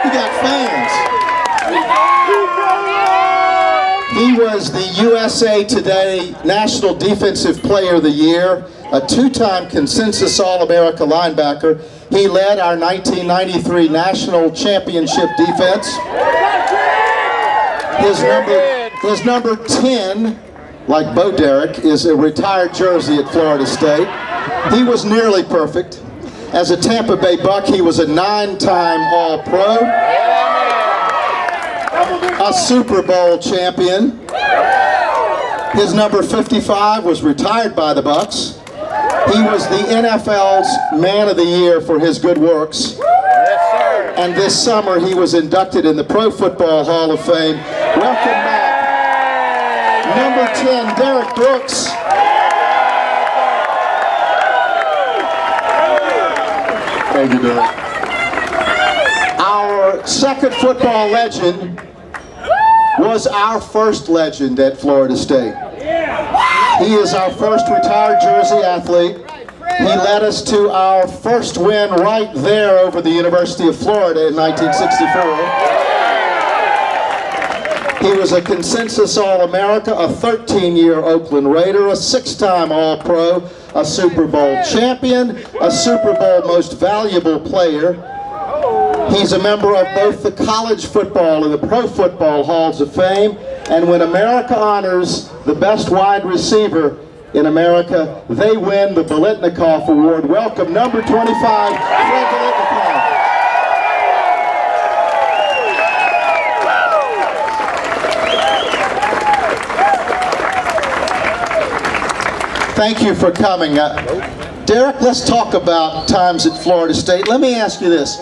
We got fans. He was the USA Today National Defensive Player of the Year, a two-time consensus All-America linebacker. He led our 1993 National Championship defense. His number 10, like Bo Derrick, is a retired jersey at Florida State. He was nearly perfect. As a Tampa Bay Buck, he was a 9-time All-Pro, a Super Bowl champion. His number 55 was retired by the Bucks. He was the NFL's Man of the Year for his good works. Yes, sir. And this summer he was inducted in the Pro Football Hall of Fame. Welcome back, number 10, Derrick Brooks. Thank you, Derrick. Our second football legend was our first legend at Florida State. He is our first retired jersey athlete. He led us to our first win right there over the University of Florida in 1964. He was a consensus All-America, a 13-year Oakland Raider, a 6-time All-Pro, a Super Bowl champion, a Super Bowl Most Valuable Player. He's a member of both the College Football and the Pro Football Halls of Fame. And when America honors the best wide receiver in America, they win the Bilentnikoff Award. Welcome, number 25, Fred Bilentnikoff. Thank you for coming. Derrick, let's talk about times at Florida State. Let me ask you this.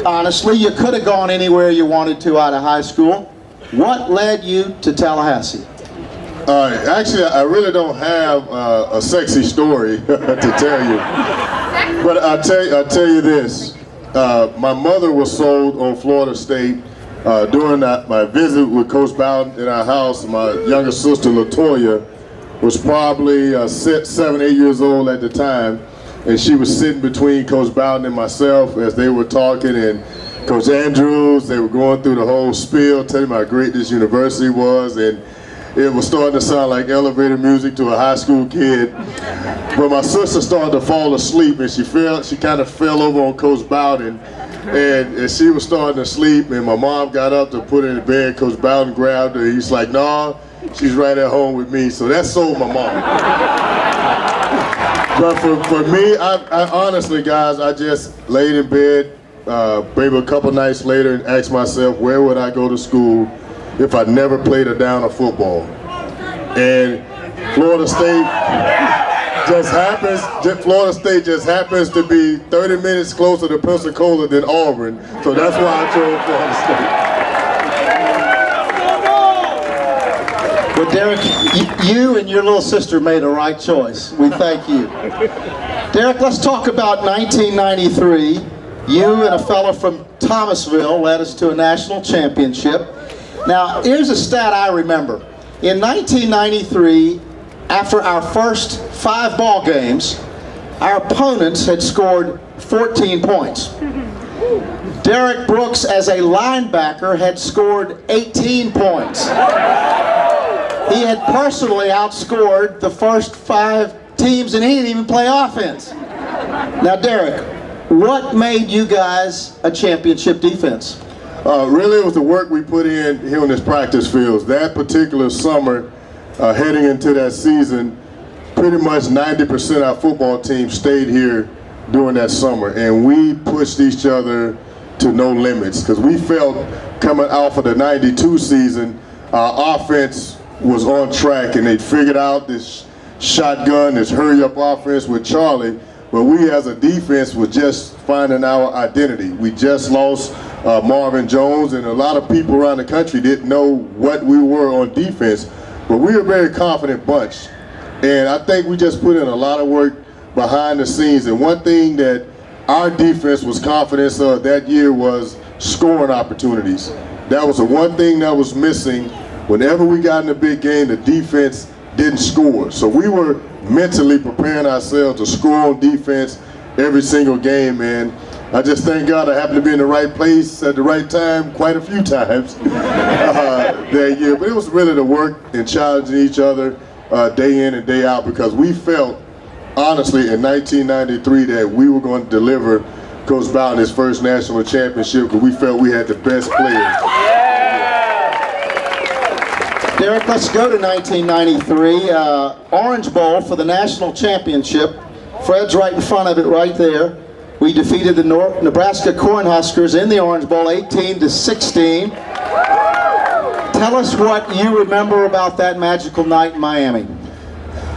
Honestly, you could have gone anywhere you wanted to out of high school. What led you to Tallahassee? Actually, I really don't have a sexy story to tell you. But I'll tell you this. My mother was sold on Florida State during my visit with Coach Bowden in our house. My younger sister, LaToya, was probably 7, 8 years old at the time. And she was sitting between Coach Bowden and myself as they were talking, and Coach Andrews, they were going through the whole spiel, telling me how great this university was, and it was starting to sound like elevator music to a high school kid. But my sister started to fall asleep, and she kind of fell over on Coach Bowden, and she was starting to sleep, and my mom got up to put her in the bed. Coach Bowden grabbed her, he's like, "No, she's right at home with me." So that sold my mom. But for me, I honestly, guys, I just laid in bed maybe a couple nights later and asked myself, where would I go to school if I never played a down of football? And Florida State just happens to be 30 minutes closer to Pensacola than Auburn, so that's why I chose Florida State. Well, Derrick, you and your little sister made a right choice. We thank you. Derrick, let's talk about 1993. You and a fellow from Thomasville led us to a national championship. Now, here's a stat I remember. In 1993, after our first 5 ball games, our opponents had scored 14 points. Derrick Brooks, as a linebacker, had scored 18 points. He had personally outscored the first 5 teams, and he didn't even play offense. Now, Derrick, what made you guys a championship defense? Really, it was the work we put in here on this practice fields. That particular summer, heading into that season, pretty much 90% of our football team stayed here during that summer, and we pushed each other to no limits, because we felt coming off of the 92 season, our offense was on track, and they'd figured out this shotgun, this hurry-up offense with Charlie. But we as a defense were just finding our identity. We just lost Marvin Jones, and a lot of people around the country didn't know what we were on defense. But we were a very confident bunch. And I think we just put in a lot of work behind the scenes. And one thing that our defense was confident of that year was scoring opportunities. That was the one thing that was missing. Whenever we got in a big game, the defense didn't score. So we were mentally preparing ourselves to score on defense every single game, man. I just thank God I happened to be in the right place at the right time quite a few times that year. But it was really the work and challenging each other day in and day out, because we felt, honestly, in 1993 that we were going to deliver Coach Bowden his first national championship, because we felt we had the best players. Derrick, let's go to 1993. Orange Bowl for the national championship. Fred's right in front of it right there. We defeated the Nebraska Cornhuskers in the Orange Bowl 18-16. Tell us what you remember about that magical night in Miami.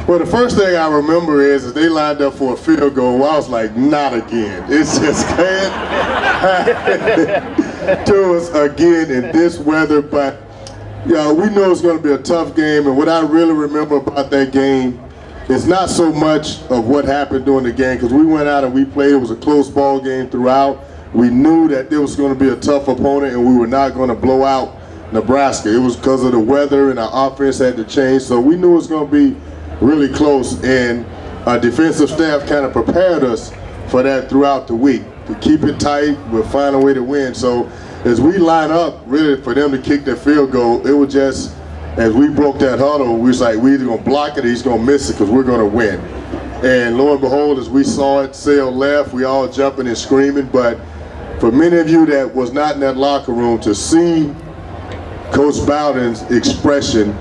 Well, the first thing I remember is they lined up for a field goal. I was like, not again. It's just can't happen to us again in this weather. But we know it's going to be a tough game. And what I really remember about that game is not so much of what happened during the game, because we went out and we played. It was a close ball game throughout. We knew that there was going to be a tough opponent and we were not going to blow out Nebraska. It was because of the weather and our offense had to change. So we knew it was going to be really close, and our defensive staff kind of prepared us for that throughout the week. To keep it tight, we'll find a way to win. So as we line up, really for them to kick that field goal, it was just, as we broke that huddle, we was like, we're either going to block it or he's going to miss it, because we're going to win. And lo and behold, as we saw it sail left, we all jumping and screaming. But for many of you that was not in that locker room, to see Coach Bowden's expression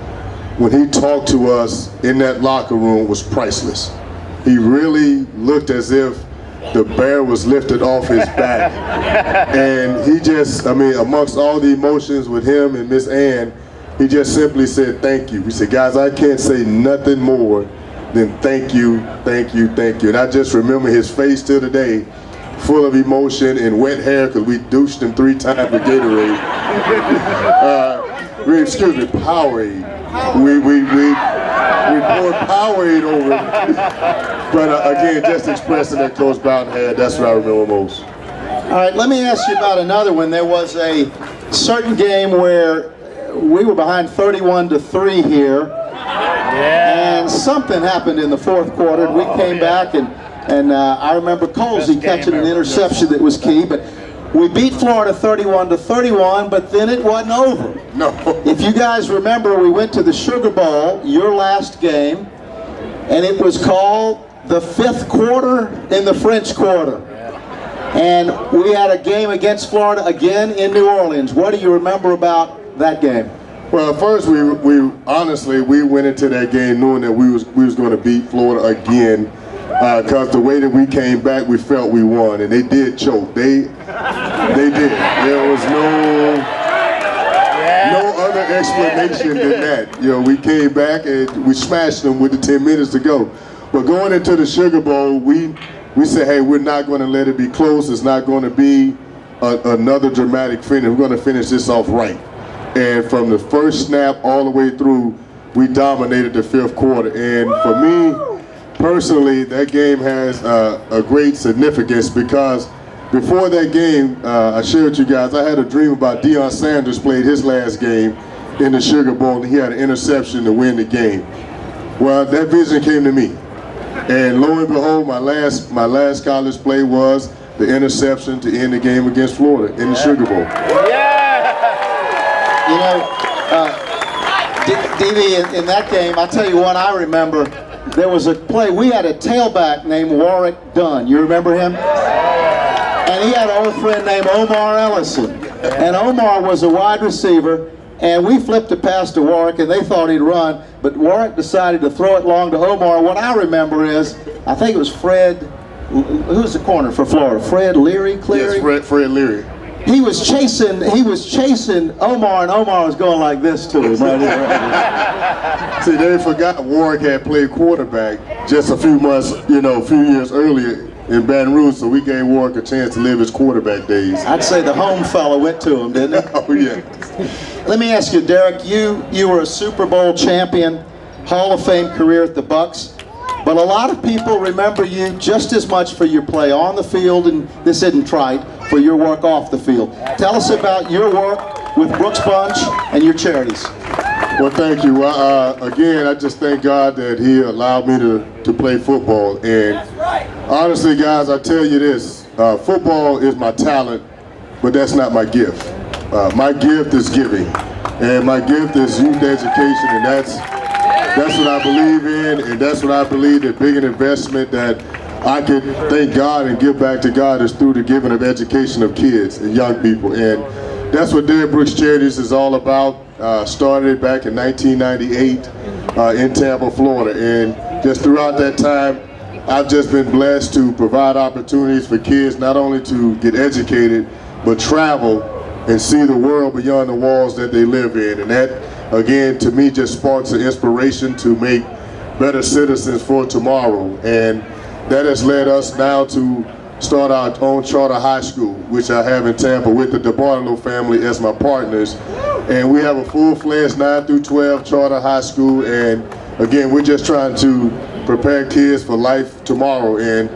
when he talked to us in that locker room was priceless. He really looked as if the bear was lifted off his back. And he just, amongst all the emotions with him and Miss Ann, he just simply said, thank you. He said, guys, I can't say nothing more than thank you, thank you, thank you. And I just remember his face till today, full of emotion and wet hair, because we douched him 3 times with Gatorade. Excuse me, Powerade. We poured Powerade over it. But again, just expressing that Coach Bowden had, that's what I remember most. All right, let me ask you about another one. There was a certain game where we were behind 31-3 here, and something happened in the fourth quarter, and we came back, and I remember Colsey catching an interception that was key, but we beat Florida 31-31, but then it wasn't over. No. If you guys remember, we went to the Sugar Bowl, your last game, and it was called the 5th quarter in the French Quarter. And we had a game against Florida again in New Orleans. What do you remember about that game? Well, first we honestly went into that game knowing that we was going to beat Florida again, because the way that we came back, we felt we won, and they did choke. They did. There was no other explanation than that. We came back and we smashed them with the 10 minutes to go. But going into the Sugar Bowl, we said, hey, we're not going to let it be close. It's not going to be another dramatic finish. We're going to finish this off right. And from the first snap all the way through, we dominated the 5th quarter. And for me, personally, that game has a great significance, because before that game, I shared with you guys, I had a dream about Deion Sanders played his last game in the Sugar Bowl, and he had an interception to win the game. Well, that vision came to me. And lo and behold, my last college play was the interception to end the game against Florida in the Sugar Bowl. DB, in that game, I'll tell you what I remember. There was a play, we had a tailback named Warwick Dunn. You remember him? And he had an old friend named Omar Ellison. And Omar was a wide receiver, and we flipped a pass to Warwick, and they thought he'd run, but Warwick decided to throw it long to Omar. What I remember is, I think it was Fred, who's the corner for Florida? Fred Leary, Cleary? Yes, Fred Leary. He was chasing Omar, and Omar was going like this to him. See, they forgot Warwick had played quarterback just a few months, a few years earlier in Baton Rouge, so we gave Warwick a chance to live his quarterback days. I'd say the home fella went to him, didn't he? Oh, yeah. Let me ask you, Derrick, you were a Super Bowl champion, Hall of Fame career at the Bucs, but a lot of people remember you just as much for your play on the field, and this isn't trite, for your work off the field. Tell us about your work with Brooks Bunch and your charities. Well, thank you. Again, I just thank God that He allowed me to play football. And honestly, guys, I tell you this, football is my talent, but that's not my gift. My gift is giving, and my gift is youth education, and that's what I believe in, and that's what I believe the big investment that I can thank God and give back to God is through the giving of education of kids and young people. And that's what Derrick Brooks Charities is all about. Started back in 1998 in Tampa, Florida. And just throughout that time, I've just been blessed to provide opportunities for kids not only to get educated, but travel and see the world beyond the walls that they live in. And that, again, to me just sparks an inspiration to make better citizens for tomorrow. And that has led us now to start our own charter high school, which I have in Tampa with the DeBartolo family as my partners. And we have a full-fledged 9 through 12 charter high school. And again, we're just trying to prepare kids for life tomorrow. And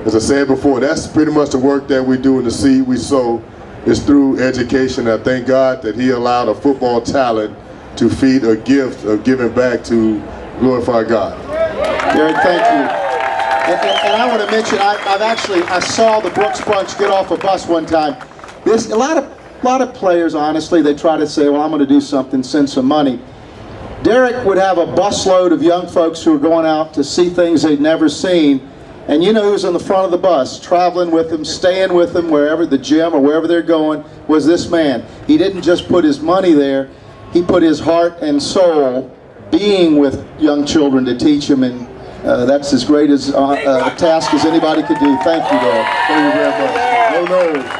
as I said before, that's pretty much the work that we do, in the seed we sow is through education. I thank God that He allowed a football talent to feed a gift of giving back to glorify God. Derrick, thank you. And I want to mention, I saw the Brooks bunch get off a bus one time. A lot of players, honestly, they try to say, well, I'm going to do something, send some money. Derrick would have a busload of young folks who are going out to see things they'd never seen. And you know who's on the front of the bus, traveling with them, staying with them, wherever, the gym or wherever they're going, was this man. He didn't just put his money there, he put his heart and soul being with young children to teach them, and that's as great as a task as anybody could do. Thank you, Derrick. Thank you very much. No, no.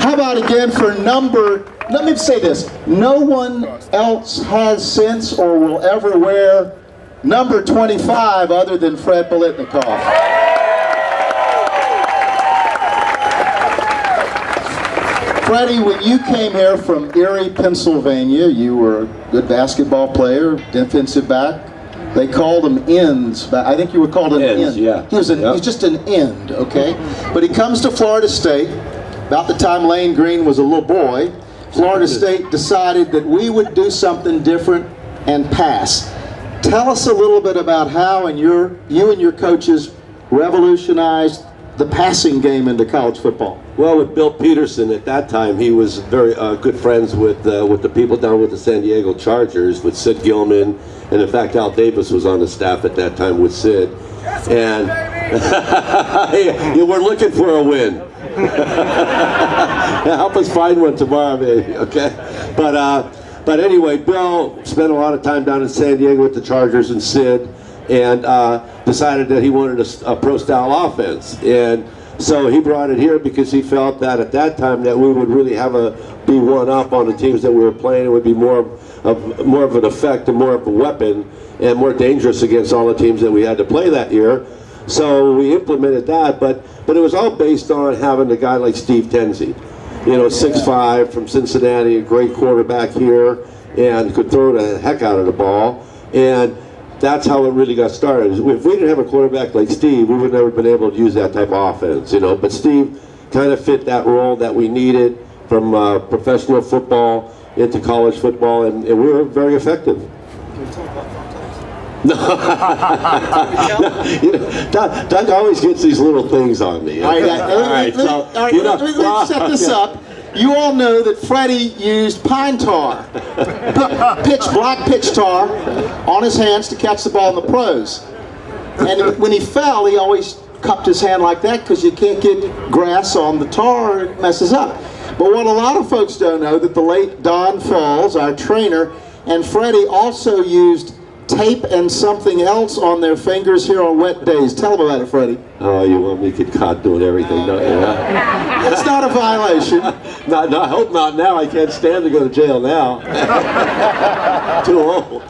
How about again for let me say this, no one else has since or will ever wear number 25 other than Fred Bilentnikoff. Freddie, when you came here from Erie, Pennsylvania, you were a good basketball player, defensive back. They called him ends. I think you were called an end. Yeah. He's just an end, okay? But he comes to Florida State. About the time Lane Green was a little boy, Florida State decided that we would do something different and pass. Tell us a little bit about how you and your coaches revolutionized the passing game into college football. Well, with Bill Peterson at that time, he was very good friends with the people down with the San Diego Chargers, with Sid Gilman, and in fact, Al Davis was on the staff at that time with Sid. And we're looking for a win. Help us find one tomorrow, maybe. Okay, but anyway, Bill spent a lot of time down in San Diego with the Chargers and Sid, and decided that he wanted a pro-style offense, and so he brought it here because he felt that at that time that we would really be one up on the teams that we were playing. It would be more of an effect and more of a weapon and more dangerous against all the teams that we had to play that year. So we implemented that, but it was all based on having a guy like Steve Tenzie, 6'5" from Cincinnati, a great quarterback here, and could throw the heck out of the ball. And that's how it really got started. If we didn't have a quarterback like Steve, we would never been able to use that type of offense, But Steve kind of fit that role that we needed from professional football into college football, and we were very effective. No. Doug always gets these little things on me. All right, let's set this up. You all know that Freddie used pine tar, black pitch tar, on his hands to catch the ball in the pros. And when he fell, he always cupped his hand like that because you can't get grass on the tar, it messes up. But what a lot of folks don't know, that the late Don Falls, our trainer, and Freddie also used tape and something else on their fingers here on wet days. Tell them about it, Freddie. Oh, you want me to get caught doing everything, don't you? Huh? It's not a violation. No, I hope not now. I can't stand to go to jail now. Too old.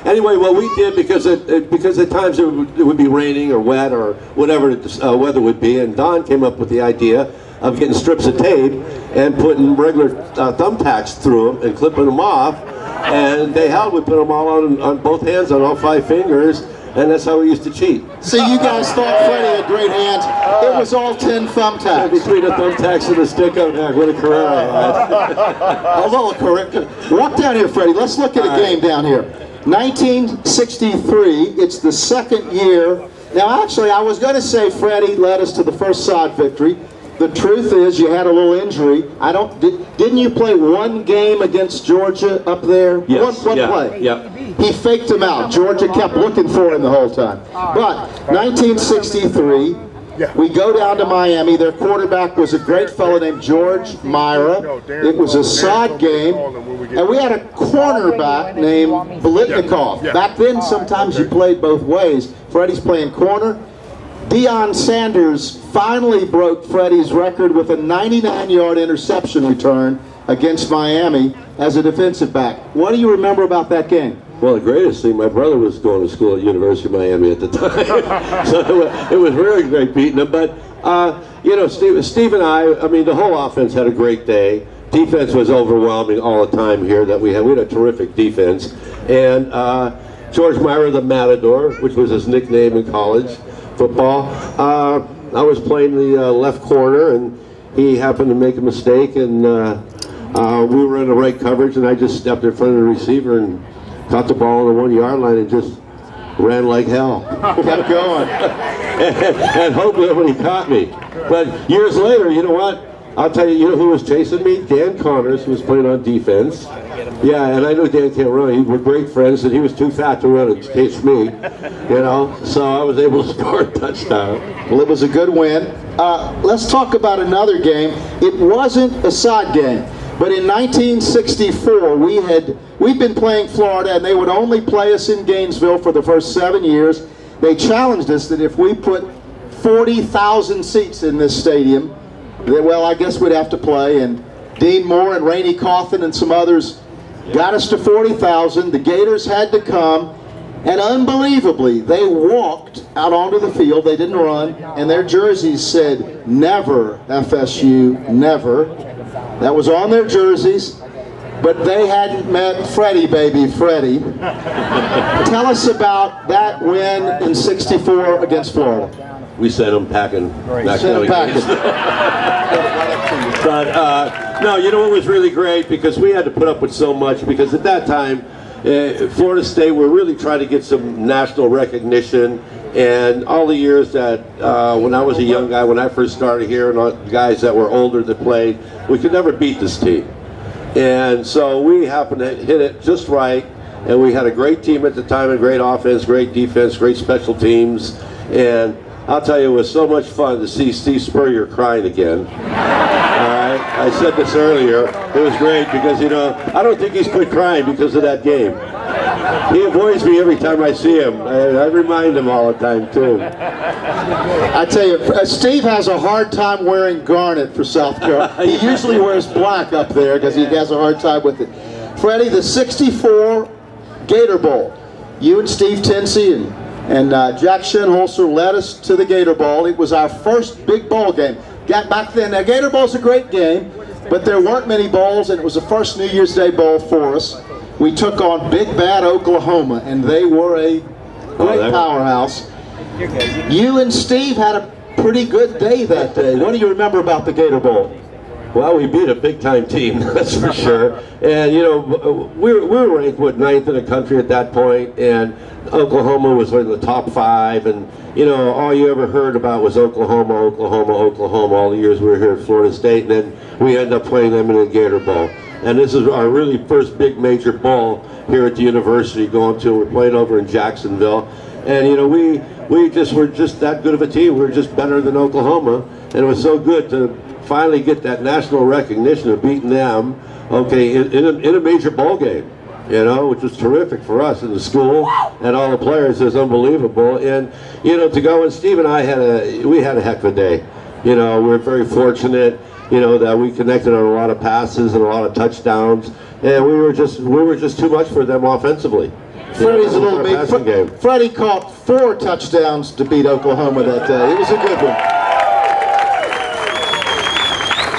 Anyway, what we did, because at times it would be raining or wet or whatever the weather would be, and Don came up with the idea of getting strips of tape and putting regular thumbtacks through them and clipping them off. And they held. We put them all on both hands, on all 5 fingers, and that's how we used to cheat. See, you guys thought Freddie had great hands. It was all 10 thumbtacks. Between the thumbtacks and the stick up there, what a career I had. A little career. Walk down here, Freddie. Let's look at a game down here. 1963, it's the second year. Now, actually, I was going to say Freddie led us to the first sod victory. The truth is, you had a little injury. Didn't you play one game against Georgia up there? Yes. One play. Yeah. He faked him out. Georgia kept looking for him the whole time. But 1963, we go down to Miami. Their quarterback was a great fellow named George Myra. It was a sod game. And we had a cornerback named Bilentnikoff. Back then, sometimes you played both ways. Freddie's playing corner. Deion Sanders finally broke Freddie's record with a 99-yard interception return against Miami as a defensive back. What do you remember about that game? Well, the greatest thing, my brother was going to school at University of Miami at the time, so it was really great beating him. But, you know, Steve and I mean, the whole offense had a great day. Defense was overwhelming all the time here that we had. We had a terrific defense. And George Myra, the Matador, which was his nickname in college football, I was playing the left corner, and he happened to make a mistake, and we were in the right coverage, and I just stepped in front of the receiver and caught the ball on the 1 yard line and just ran like hell. Kept going. and hoped nobody caught me. But years later, you know what? I'll tell you, you know who was chasing me? Dan Connors, who was playing on defense. Yeah, and I know Dan can't run. We were great friends, and he was too fat to run and chase me, you know. So I was able to score a touchdown. Well, it was a good win. Let's talk about another game. It wasn't a sod game, but in 1964, we'd been playing Florida, and they would only play us in Gainesville for the first 7 years. They challenged us that if we put 40,000 seats in this stadium, well, I guess we'd have to play, and Dean Moore and Rainey Cawthon and some others got us to 40,000. The Gators had to come, and unbelievably, they walked out onto the field. They didn't run, and their jerseys said, "Never, FSU, never." That was on their jerseys, but they hadn't met Freddie, baby, Freddie. Tell us about that win in '64 against Florida. We sent them packing. But no, you know what was really great, because we had to put up with so much, because at that time, Florida State were really trying to get some national recognition, and all the years that when I was a young guy, when I first started here, and all the guys that were older that played, we could never beat this team. And so we happened to hit it just right, and we had a great team at the time, a great offense, great defense, great special teams, and I'll tell you, it was so much fun to see Steve Spurrier crying again. All right, I said this earlier. It was great because, you know, I don't think he's quit crying because of that game. He avoids me every time I see him. I remind him all the time, too. I tell you, Steve has a hard time wearing garnet for South Carolina. He usually wears black up there because he has a hard time with it. Freddie, the '64 Gator Bowl. You and Steve Tinsey and Jack Shinholzer led us to the Gator Bowl. It was our first big bowl game. Back then, now Gator Bowl's a great game, but there weren't many bowls, and it was the first New Year's Day bowl for us. We took on Big Bad Oklahoma, and they were a great powerhouse. You and Steve had a pretty good day that day. What do you remember about the Gator Bowl? Well, we beat a big-time team, that's for sure. And, you know, we were ranked, what, 9th in the country at that point, and Oklahoma was in the top 5, and, you know, all you ever heard about was Oklahoma, Oklahoma, Oklahoma, all the years we were here at Florida State, and then we ended up playing them in the Gator Bowl. And this is our really first big major bowl here at the university going to. We're playing over in Jacksonville. And, you know, we just were just that good of a team. We were just better than Oklahoma, and it was so good to finally get that national recognition of beating them, okay, in a major bowl game, you know, which was terrific for us in the school and all the players. It was unbelievable. And, you know, to go, and Steve and I we had a heck of a day. You know, we were very fortunate, you know, that we connected on a lot of passes and a lot of touchdowns, and we were just too much for them offensively. Freddie's a little big. Freddie caught 4 touchdowns to beat Oklahoma that day. It was a good one.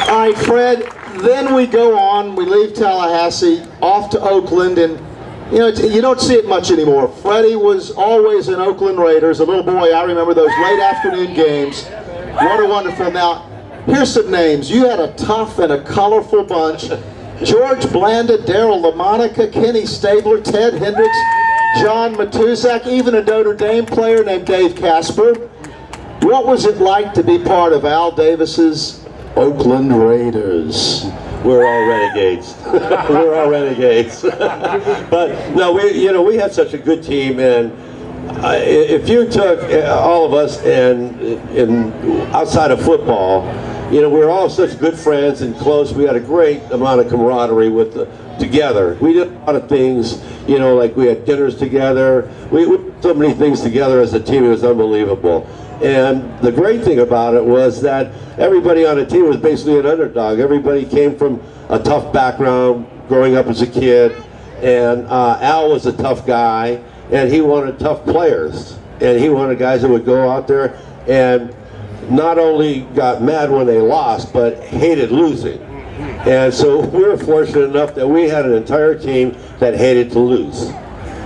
All right, Fred, then we go on, we leave Tallahassee, off to Oakland, and you know, you don't see it much anymore. Freddie was always an Oakland Raiders, a little boy. I remember those late afternoon games. What a wonderful. Now, here's some names. You had a tough and a colorful bunch. George Blanda, Darryl LaMonica, Kenny Stabler, Ted Hendricks, John Matuzak, even a Notre Dame player named Dave Casper. What was it like to be part of Al Davis's Oakland Raiders? We're all renegades. We're all renegades. But no, we had such a good team, and if you took all of us and outside of football, we were all such good friends and close. We had a great amount of camaraderie together. We did a lot of things, like we had dinners together. We did so many things together as a team. It was unbelievable. And the great thing about it was that everybody on the team was basically an underdog. Everybody came from a tough background growing up as a kid. And Al was a tough guy, and he wanted tough players. And he wanted guys that would go out there and not only got mad when they lost, but hated losing. And so we were fortunate enough that we had an entire team that hated to lose.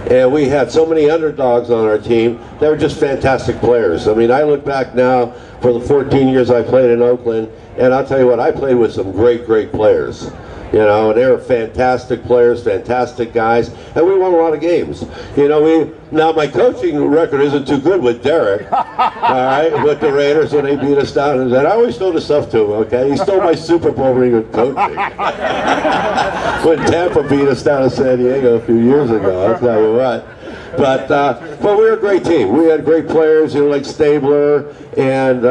And we had so many underdogs on our team that were just fantastic players. I mean, I look back now for the 14 years I played in Oakland, and I'll tell you what, I played with some great players. And they were fantastic players, fantastic guys, and we won a lot of games. Now my coaching record isn't too good with Derrick, all right, with the Raiders when they beat us down, and I always told the stuff to him, okay? He stole my Super Bowl ring with coaching. When Tampa beat us down in San Diego a few years ago, I'll tell you what. But we were a great team. We had great players, like Stabler and,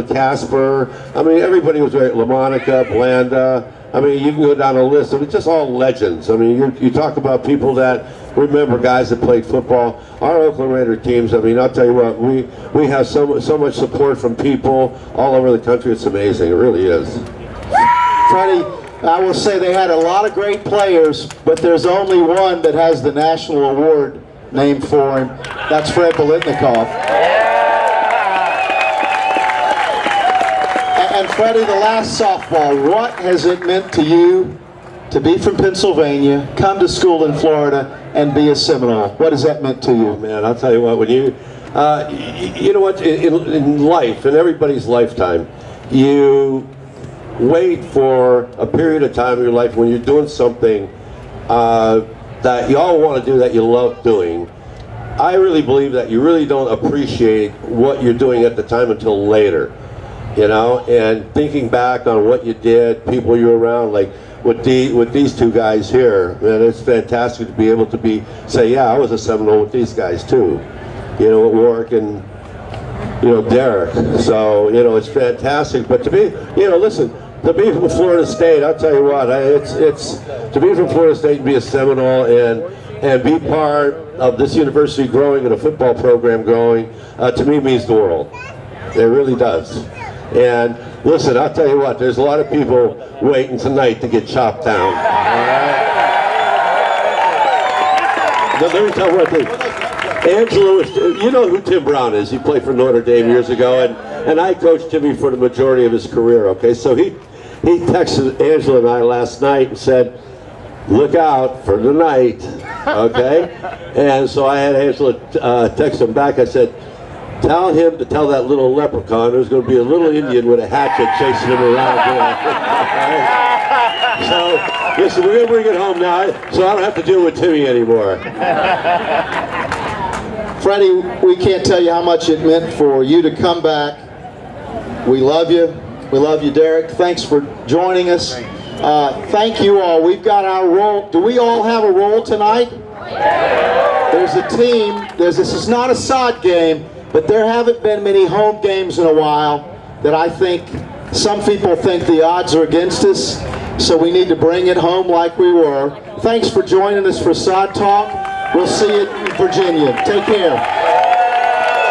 Casper. I mean, everybody was great. LaMonica, Blanda. I mean, you can go down a list. It was just all legends. I mean, you talk about people that remember guys that played football. Our Oakland Raider teams, I mean, I'll tell you what, we have so much support from people all over the country. It's amazing. It really is. Freddie, I will say they had a lot of great players, but there's only one that has the national award named for him. That's Fred Bilentnikoff. And Freddie, the last softball, what has it meant to you to be from Pennsylvania, come to school in Florida, and be a Seminole? What has that meant to you? Oh, man, I'll tell you what, when you know what, in life, in everybody's lifetime, you wait for a period of time in your life when you're doing something that you all want to do, that you love doing. I really believe that you really don't appreciate what you're doing at the time until later. And thinking back on what you did, people you were around, like with these two guys here, man, it's fantastic to be able to say, yeah, I was a Seminole with these guys too, with Warwick and, Derrick. So, it's fantastic. But to be, listen, to be from Florida State, I'll tell you what, it's to be from Florida State and be a Seminole and be part of this university growing and a football program growing, to me means the world. It really does. And listen, I'll tell you what, there's a lot of people waiting tonight to get chopped down. All right? Let me tell you one thing. Angelo, you know who Tim Brown is. He played for Notre Dame years ago, and I coached Timmy for the majority of his career, okay? So he texted Angelo and I last night and said, look out for tonight, okay? And so I had Angelo text him back. I said, tell him to tell that little leprechaun there's going to be a little Indian with a hatchet chasing him around. So, listen, we're going to bring it home now, so I don't have to deal with Timmy anymore. Freddie, we can't tell you how much it meant for you to come back. We love you. We love you, Derrick. Thanks for joining us. Thank you all. We've got our role. Do we all have a role tonight? There's a team. This is not a sod game. But there haven't been many home games in a while that I think some people think the odds are against us, so we need to bring it home like we were. Thanks for joining us for Sod Talk. We'll see you in Virginia. Take care.